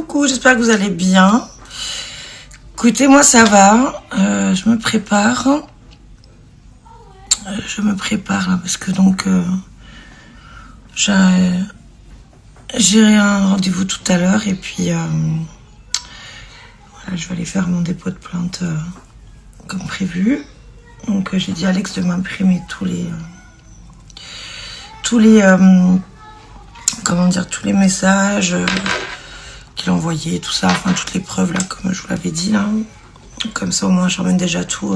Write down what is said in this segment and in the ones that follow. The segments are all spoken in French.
Coucou, j'espère que vous allez bien. Écoutez, moi ça va. Je me prépare. Là parce que donc j'ai un rendez-vous tout à l'heure et puis voilà, je vais aller faire mon dépôt de plainte comme prévu. Donc j'ai dit à Alex de m'imprimer tous les messages qu'il a envoyés, tout ça, enfin toutes les preuves là, comme je vous l'avais dit là. Comme ça au moins j'emmène déjà tout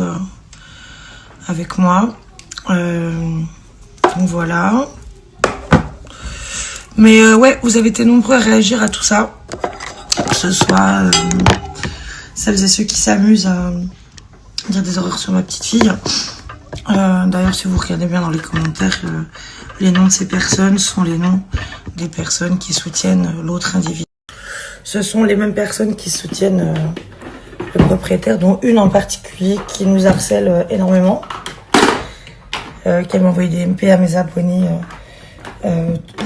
avec moi. Donc voilà. Mais ouais, vous avez été nombreux à réagir à tout ça. Que ce soit celles et ceux qui s'amusent à dire des horreurs sur ma petite fille. D'ailleurs, si vous regardez bien dans les commentaires, les noms de ces personnes sont les noms des personnes qui soutiennent l'autre individu. Ce sont les mêmes personnes qui soutiennent le propriétaire, dont une en particulier qui nous harcèle énormément. Qui m'a envoyé des MP à mes abonnés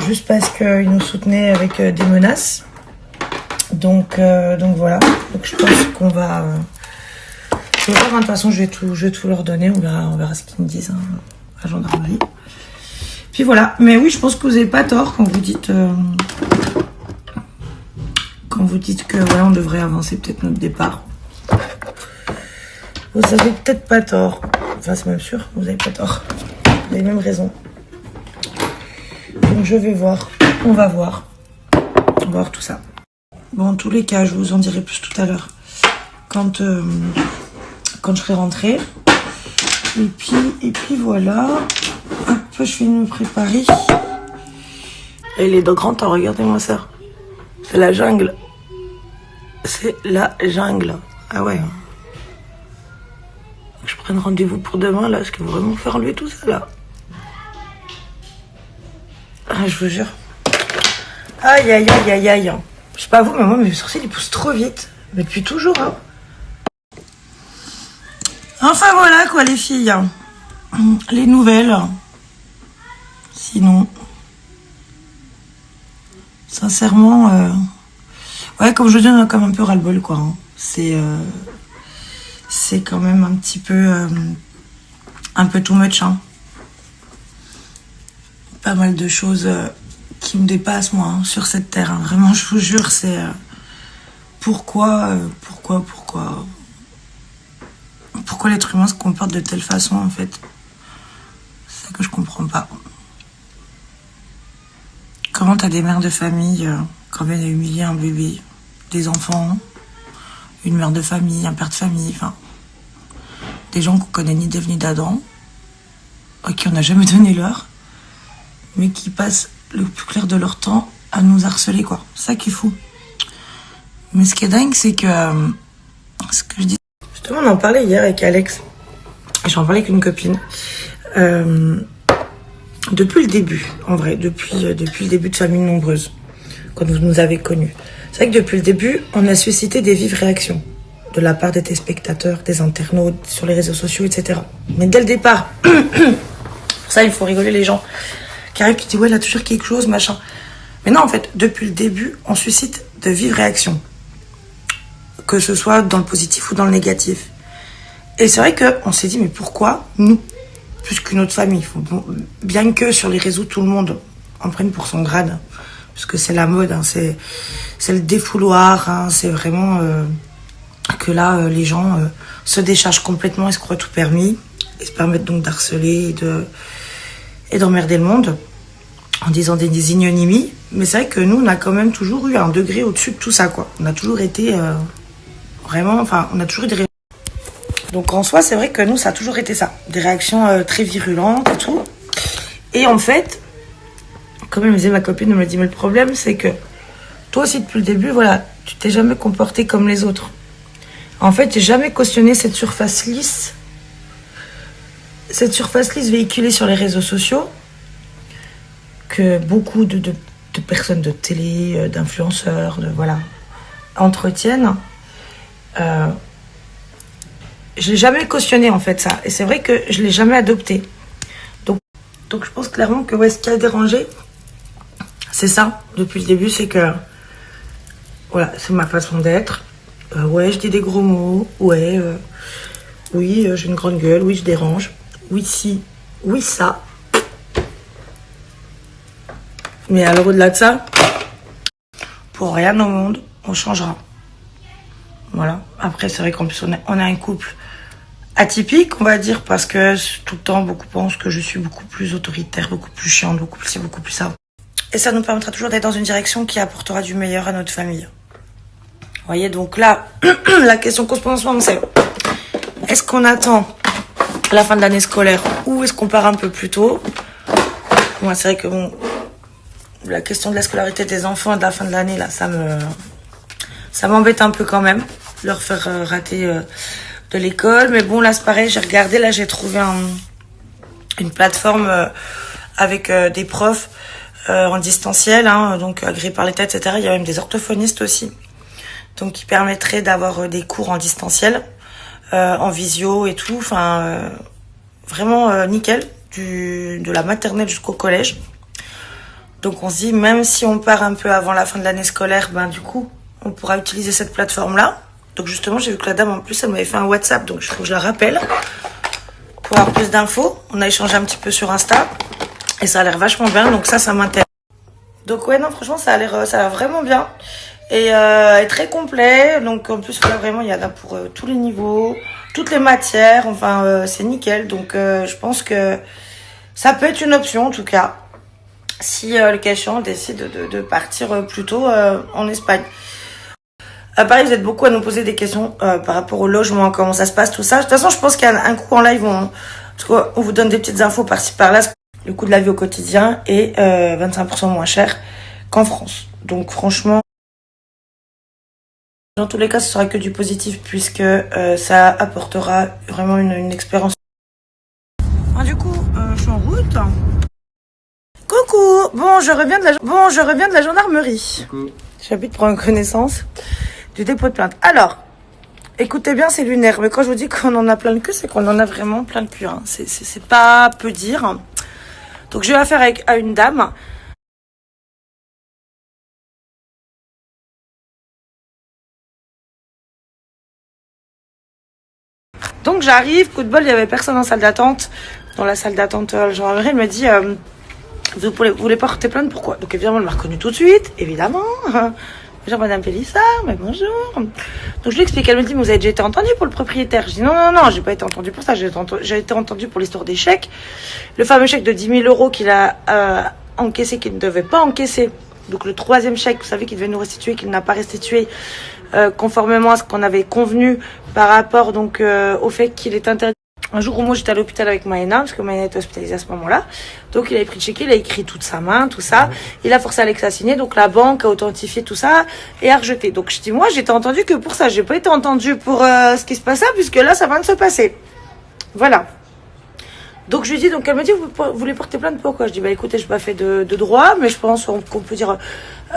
juste parce qu'ils nous soutenaient avec des menaces. Donc voilà. Donc je pense qu'on va... de toute façon, je vais tout leur donner. On verra ce qu'ils me disent, hein, à la gendarmerie. Puis voilà. Mais oui, je pense que vous n'avez pas tort quand vous dites... que voilà, on devrait avancer peut-être notre départ. Vous avez peut-être pas tort. Enfin, c'est même sûr, vous n'avez pas tort. Vous avez même raison. Donc je vais voir. On va voir. On va voir tout ça. Bon, en tous les cas, je vous en dirai plus tout à l'heure. Quand je serai rentrée. Et puis voilà. Hop, je finis de me préparer. Et il est de grand temps, regardez-moi ça. C'est la jungle. C'est la jungle. Ah ouais. Je prenne rendez-vous pour demain, là. Est-ce que vraiment faire enlever tout ça, là? Ah, je vous jure. Aïe, aïe, aïe, aïe, aïe. Je sais pas vous, mais moi, mes sourcils, ils poussent trop vite. Mais depuis toujours, hein. Enfin, voilà, quoi, les filles. Les nouvelles. Sinon... Sincèrement... Ouais, comme je dis, on a comme un peu ras-le-bol, quoi. Hein. C'est quand même un petit peu... un peu too much, hein. Pas mal de choses qui me dépassent, moi, hein, sur cette terre. Hein. Vraiment, je vous jure, c'est... Pourquoi l'être humain se comporte de telle façon, en fait? C'est ça que je comprends pas. Comment t'as des mères de famille, quand on vient humilier un bébé, des enfants, une mère de famille, un père de famille, enfin... Des gens qu'on connaît ni d'Ève ni d'Adam, à qui on n'a jamais donné l'heure, mais qui passent le plus clair de leur temps à nous harceler, quoi. C'est ça qui est fou. Mais ce qui est dingue, c'est que... ce que je dis... Justement, on en parlait hier avec Alex. J'en parlais avec une copine. Depuis le début, en vrai, depuis le début de Famille Nombreuse, quand vous nous avez connus. C'est vrai que depuis le début, on a suscité des vives réactions de la part des téléspectateurs, des internautes, sur les réseaux sociaux, etc. Mais dès le départ, pour ça, il faut rigoler les gens qui arrivent, qui disent « ouais, il a toujours quelque chose, machin ». Mais non, en fait, depuis le début, on suscite de vives réactions. Que ce soit dans le positif ou dans le négatif. Et c'est vrai qu'on s'est dit « mais pourquoi nous ?» Plus qu'une autre famille. Bon, bien que sur les réseaux, tout le monde en prenne pour son grade. Parce que c'est la mode, hein, c'est le défouloir, hein, c'est vraiment que là, les gens se déchargent complètement et se croient tout permis. Et se permettent donc d'harceler et d'emmerder le monde en disant des ignominies. Mais c'est vrai que nous, on a quand même toujours eu un degré au-dessus de tout ça, quoi. On a toujours été vraiment... Enfin, on a toujours eu des réactions. Donc en soi, c'est vrai que nous, ça a toujours été ça. Des réactions très virulentes et tout. Et en fait, comme elle me disait ma copine, elle me dit, mais le problème, c'est que toi aussi, depuis le début, voilà, tu t'es jamais comporté comme les autres. En fait, j'ai jamais cautionné cette surface lisse. Cette surface lisse véhiculée sur les réseaux sociaux, que beaucoup de personnes de télé, d'influenceurs, voilà, entretiennent. Je l'ai jamais cautionné, en fait, ça. Et c'est vrai que je l'ai jamais adopté. Donc je pense clairement que ouais, ce qui a dérangé, c'est ça, depuis le début, c'est que Voilà, c'est ma façon d'être. Ouais, je dis des gros mots. Ouais, oui, j'ai une grande gueule. Oui, je dérange. Oui, si. Oui, ça. Mais alors, au-delà de ça, pour rien au monde, on changera. Voilà. Après, c'est vrai qu'en plus, on a un couple atypique, on va dire, parce que tout le temps, beaucoup pensent que je suis beaucoup plus autoritaire, beaucoup plus chiante, beaucoup plus ça. Et ça nous permettra toujours d'être dans une direction qui apportera du meilleur à notre famille. Vous voyez, donc là, la question qu'on se pose en ce moment, c'est est-ce qu'on attend la fin de l'année scolaire ou est-ce qu'on part un peu plus tôt? Moi, c'est vrai que bon, la question de la scolarité des enfants de la fin de l'année, là, ça m'embête un peu quand même, leur faire rater de l'école. Mais bon, là, c'est pareil, j'ai regardé, là, j'ai trouvé une plateforme avec des profs en distanciel, hein, donc agréés par l'État, etc. Il y a même des orthophonistes aussi, donc qui permettraient d'avoir des cours en distanciel, en visio et tout. Enfin, vraiment nickel, de la maternelle jusqu'au collège. Donc on se dit, même si on part un peu avant la fin de l'année scolaire, ben du coup, on pourra utiliser cette plateforme-là. Donc justement, j'ai vu que la dame, en plus, elle m'avait fait un WhatsApp, donc je faut que je la rappelle pour avoir plus d'infos. On a échangé un petit peu sur Insta et ça a l'air vachement bien, donc ça m'intéresse. Donc ouais, non, franchement, ça a l'air vraiment bien et est très complet. Donc en plus, là, vraiment, il y en a pour tous les niveaux, toutes les matières. Enfin, c'est nickel. Donc je pense que ça peut être une option, en tout cas, si le cas échéant, on décide de partir plus tôt en Espagne. Pareil, vous êtes beaucoup à nous poser des questions par rapport au logement, comment ça se passe, tout ça. De toute façon, je pense qu'il y a un coup en live, parce qu'on vous donne des petites infos par-ci par-là. Le coût de la vie au quotidien est 25% moins cher qu'en France. Donc franchement, dans tous les cas, ce sera que du positif puisque ça apportera vraiment une expérience. Ah, du coup, je suis en route. Coucou, bon, je reviens de la gendarmerie. Coucou. J'habite pour une connaissance du dépôt de plainte. Alors, écoutez bien, c'est lunaire. Mais quand je vous dis qu'on en a plein le cul, c'est qu'on en a vraiment plein le cul. Hein. C'est pas peu dire. Donc, j'ai eu affaire à une dame. Donc, j'arrive, coup de bol, il y avait personne en salle d'attente. Dans la salle d'attente, le gendarmerie, elle me dit... vous voulez porter plainte, pourquoi? Donc évidemment, elle m'a reconnu tout de suite, évidemment. Bonjour Madame Pélissard, mais bonjour. Donc je lui explique, elle me dit, mais vous avez déjà été entendu pour le propriétaire? Je dis non, j'ai pas été entendu pour ça, j'ai été entendu pour l'histoire des chèques. Le fameux chèque de 10 000 € qu'il a encaissé, qu'il ne devait pas encaisser. Donc le troisième chèque, vous savez, qu'il devait nous restituer, qu'il n'a pas restitué, conformément à ce qu'on avait convenu par rapport donc au fait qu'il est interdit. Un jour où moi j'étais à l'hôpital avec Maëna, parce que Maëna était hospitalisée à ce moment-là. Donc il avait pris le chéquier, il a écrit toute sa main, tout ça. Il a forcé Alex à signer, donc la banque a authentifié tout ça et a rejeté. Donc je dis, moi j'étais entendu que pour ça, j'ai pas été entendu pour ce qui se passait, puisque là ça vient de se passer. Voilà. Donc je lui dis, donc elle me dit, vous voulez porter plainte pourquoi? Je dis, bah écoutez, je n'ai pas fait de droit, mais je pense qu'on peut dire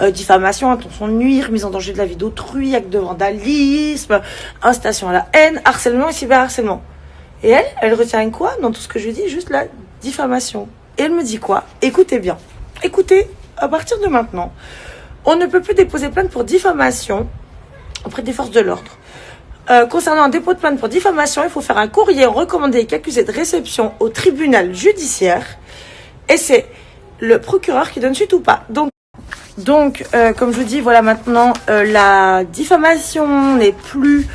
diffamation, intention de nuire, mise en danger de la vie d'autrui, acte de vandalisme, incitation à la haine, harcèlement et cyberharcèlement. Et elle retient quoi dans tout ce que je lui dis? Juste la diffamation. Et elle me dit quoi? Écoutez bien. Écoutez, à partir de maintenant, on ne peut plus déposer plainte pour diffamation auprès des forces de l'ordre. Concernant un dépôt de plainte pour diffamation, il faut faire un courrier recommandé et accusé de réception au tribunal judiciaire. Et c'est le procureur qui donne suite ou pas. Donc comme je vous dis, voilà, maintenant, la diffamation n'est plus...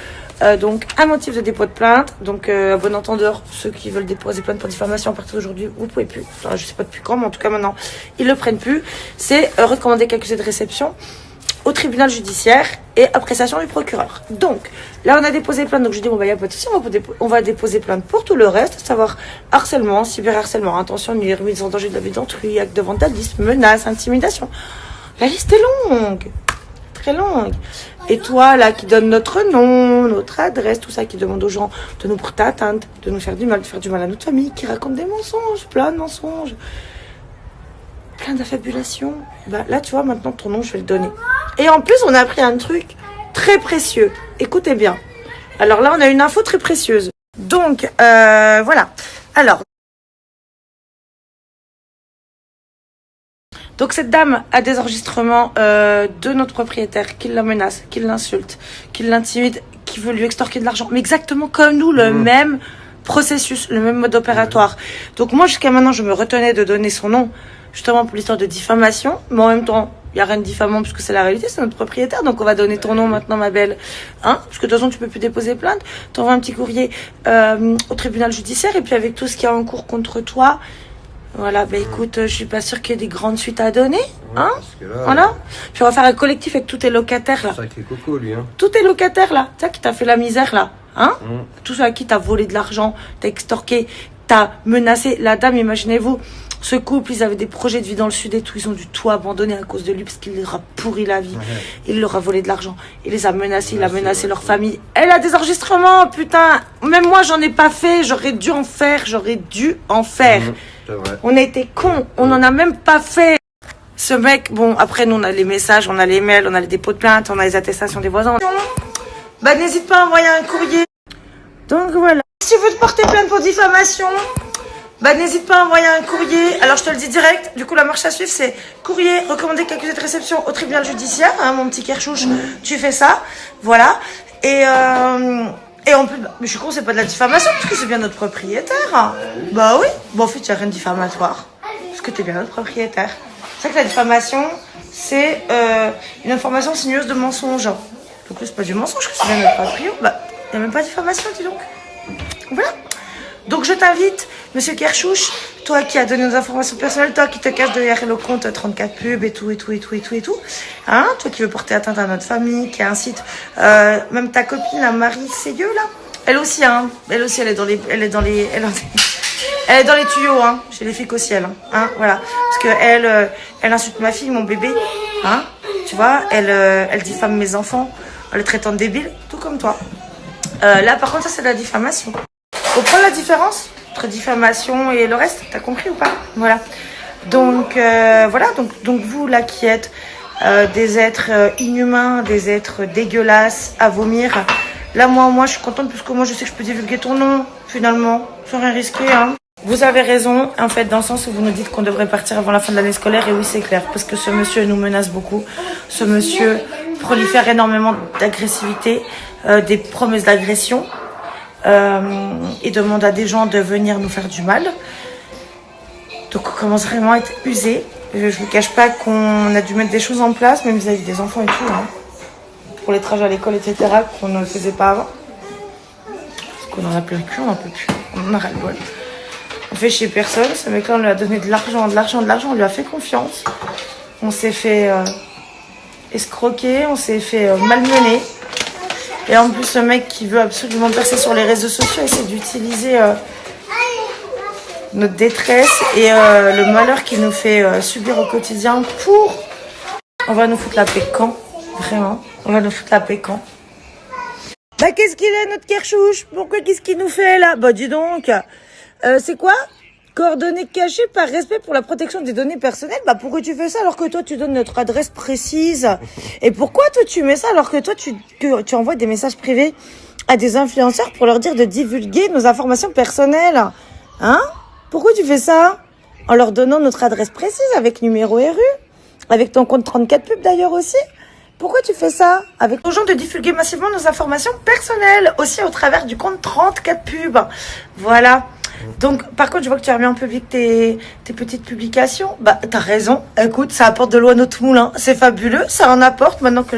donc un motif de dépôt de plainte. Donc à bon entendeur, ceux qui veulent déposer plainte pour diffamation à partir d'aujourd'hui, vous pouvez plus. Enfin, je sais pas depuis quand, mais en tout cas maintenant ils le prennent plus. C'est recommandé qu'accusé de réception au tribunal judiciaire et appréciation du procureur. Donc là on a déposé plainte, donc je dis bon bah y a pas de souci, on va déposer plainte pour tout le reste, à savoir harcèlement, cyberharcèlement, intention de nuire, mise en danger de la vie d'autrui, acte de vandalisme, menace, intimidation. La liste est longue. Très longue. Et toi, là, qui donne notre nom, notre adresse, tout ça, qui demande aux gens de nous porter atteinte, de nous faire du mal, de faire du mal à notre famille, qui raconte des mensonges, plein de mensonges, plein d'affabulations. Bah, là, tu vois, maintenant, ton nom, je vais le donner. Et en plus, on a appris un truc très précieux. Écoutez bien. Alors là, on a une info très précieuse. Donc, voilà. Alors, Donc cette dame a des enregistrements de notre propriétaire qui la menace, qui l'insulte, qui l'intimide, qui veut lui extorquer de l'argent. Mais exactement comme nous, le même processus, le même mode opératoire. Donc moi, jusqu'à maintenant, je me retenais de donner son nom, justement pour l'histoire de diffamation. Mais en même temps, il n'y a rien de diffamant puisque c'est la réalité, c'est notre propriétaire. Donc on va donner ton nom maintenant, ma belle. Hein, parce que de toute façon, tu peux plus déposer plainte. Tu envoies un petit courrier au tribunal judiciaire. Et puis avec tout ce qui est en cours contre toi, voilà, bah écoute, je suis pas sûre qu'il y ait des grandes suites à donner. Hein, là, voilà. Puis on va faire un collectif avec tous tes locataires là. C'est avec les cocos, lui. Hein. Tous tes locataires là, tu sais, qui t'a fait la misère là. Hein, tous ceux à qui t'as volé de l'argent, t'as extorqué, t'as menacé. La dame, imaginez-vous, ce couple, ils avaient des projets de vie dans le sud et tout. Ils ont dû tout abandonner à cause de lui parce qu'il leur a pourri la vie. Il leur a volé de l'argent. Il les a menacés, il a menacé leur famille. Elle a des enregistrements, putain. Même moi, j'en ai pas fait. J'aurais dû en faire. On a été cons. On n'en a même pas fait. Ce mec, bon, après, nous, on a les messages, on a les mails, on a les dépôts de plainte, on a les attestations des voisins. Bah, n'hésite pas à envoyer un courrier. Donc, voilà. Si tu veux te porter plainte pour diffamation, bah, n'hésite pas à envoyer un courrier. Alors, je te le dis direct. Du coup, la marche à suivre, c'est courrier recommandé qu'accusé de réception au tribunal judiciaire. Hein, mon petit Kerchouche, tu fais ça. Voilà. Et en plus, mais je suis con, c'est pas de la diffamation, parce que c'est bien notre propriétaire. Bah oui. Bon, en fait, il n'y a rien de diffamatoire. Parce que t'es bien notre propriétaire. C'est vrai que la diffamation, c'est une information signeuse de mensonge. Donc là, c'est pas du mensonge que c'est bien notre propriétaire. Bah, il n'y a même pas de diffamation, dis donc. Voilà. Donc je t'invite, monsieur Kerchouche, toi qui as donné nos informations personnelles, toi qui te caches derrière le compte 34 pubs et tout, hein, toi qui veux porter atteinte à notre famille, qui incite, même ta copine, la Marie Seyeux, là, elle aussi, hein, elle est dans les tuyaux, hein, chez les filles au ciel, hein, voilà, parce que elle insulte ma fille, mon bébé, hein, tu vois, elle diffame mes enfants, en les traitant de débiles, tout comme toi. Là, par contre, ça, c'est de la diffamation. Comprends la différence entre diffamation et le reste? T'as compris ou pas? Voilà. Donc, voilà. Donc, vous, là, qui êtes des êtres inhumains, des êtres dégueulasses à vomir, là, moi, je suis contente parce que moi, je sais que je peux divulguer ton nom, finalement, sans rien risquer, hein. Vous avez raison, en fait, dans le sens où vous nous dites qu'on devrait partir avant la fin de l'année scolaire. Et oui, c'est clair, parce que ce monsieur nous menace beaucoup. Ce monsieur prolifère énormément d'agressivité, des promesses d'agression. Et demande à des gens de venir nous faire du mal. Donc on commence vraiment à être usé. Je vous cache pas qu'on a dû mettre des choses en place, même vis-à-vis des enfants et tout, hein, pour les trajets à l'école, etc., qu'on ne faisait pas avant. Parce qu'on en a plus le cul, on n'en peut plus. On en a ras-le-bol. On fait chez personne. Ce mec-là, on lui a donné de l'argent, on lui a fait confiance. On s'est fait escroquer, on s'est fait malmener. Et en plus, ce mec qui veut absolument percer sur les réseaux sociaux essaie d'utiliser notre détresse et le malheur qu'il nous fait subir au quotidien pour... On va nous foutre la paix quand? Vraiment, on va nous foutre la paix quand? Bah, qu'est-ce qu'il est, notre Kerchouche? Pourquoi, qu'est-ce qu'il nous fait, là? Bah, dis donc, c'est quoi? Coordonnées cachées par respect pour la protection des données personnelles. Bah, pourquoi tu fais ça alors que toi, tu donnes notre adresse précise? Et pourquoi toi, tu mets ça alors que toi, tu envoies des messages privés à des influenceurs pour leur dire de divulguer nos informations personnelles? Hein? Pourquoi tu fais ça? En leur donnant notre adresse précise avec numéro RU? Avec ton compte 34 pubs d'ailleurs aussi? Pourquoi tu fais ça? Avec aux gens de divulguer massivement nos informations personnelles, aussi au travers du compte 34 pubs. Voilà. Donc, par contre, je vois que tu as remis en public tes petites publications. Bah, t'as raison. Écoute, ça apporte de l'eau à notre moulin. C'est fabuleux. Ça en apporte, maintenant que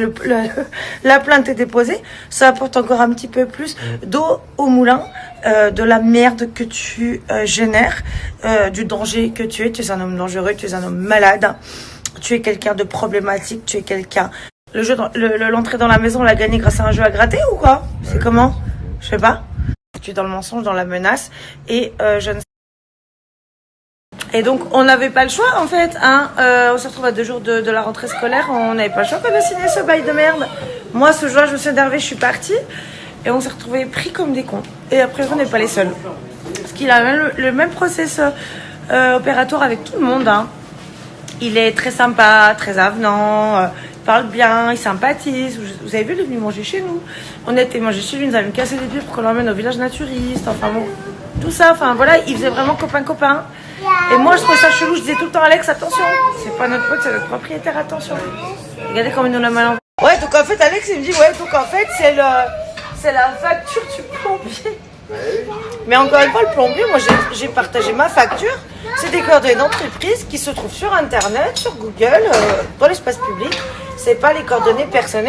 la plainte est déposée. Ça apporte encore un petit peu plus d'eau au moulin, de la merde que tu génères, du danger que tu es. Tu es un homme dangereux, tu es un homme malade. Tu es quelqu'un de problématique, tu es quelqu'un... L'entrée dans la maison, on l'a gagné grâce à un jeu à gratter ou quoi? C'est comment? Je sais pas. Tu es dans le mensonge, dans la menace et je ne sais. Et donc on n'avait pas le choix en fait, hein. On se retrouve à 2 jours de la rentrée scolaire, on n'avait pas le choix de signer ce bail de merde. Moi ce jour-là je me suis énervée, je suis partie et on s'est retrouvés pris comme des cons. Et après on n'est pas les seuls. Parce qu'il a le même process opératoire avec tout le monde, hein. Il est très sympa, très avenant, il parle bien, il sympathise. Vous avez vu, il est venu manger chez nous. On était manger chez lui, il nous avait cassé les pieds pour qu'on l'emmène au village naturiste. Enfin bon, tout ça, enfin voilà, il faisait vraiment copain-copain. Et moi, je trouvais ça chelou. Je disais tout le temps, Alex, attention. C'est pas notre pote, c'est notre propriétaire, attention. Regardez comment il nous l'a mal envoyé. Ouais, donc en fait, Alex, il me dit, ouais, donc en fait, c'est la facture du plombier. Mais encore une fois, le plombier, moi, j'ai partagé ma facture. C'est des coordonnées d'entreprise qui se trouvent sur Internet, sur Google, dans l'espace public. C'est pas les coordonnées personnelles.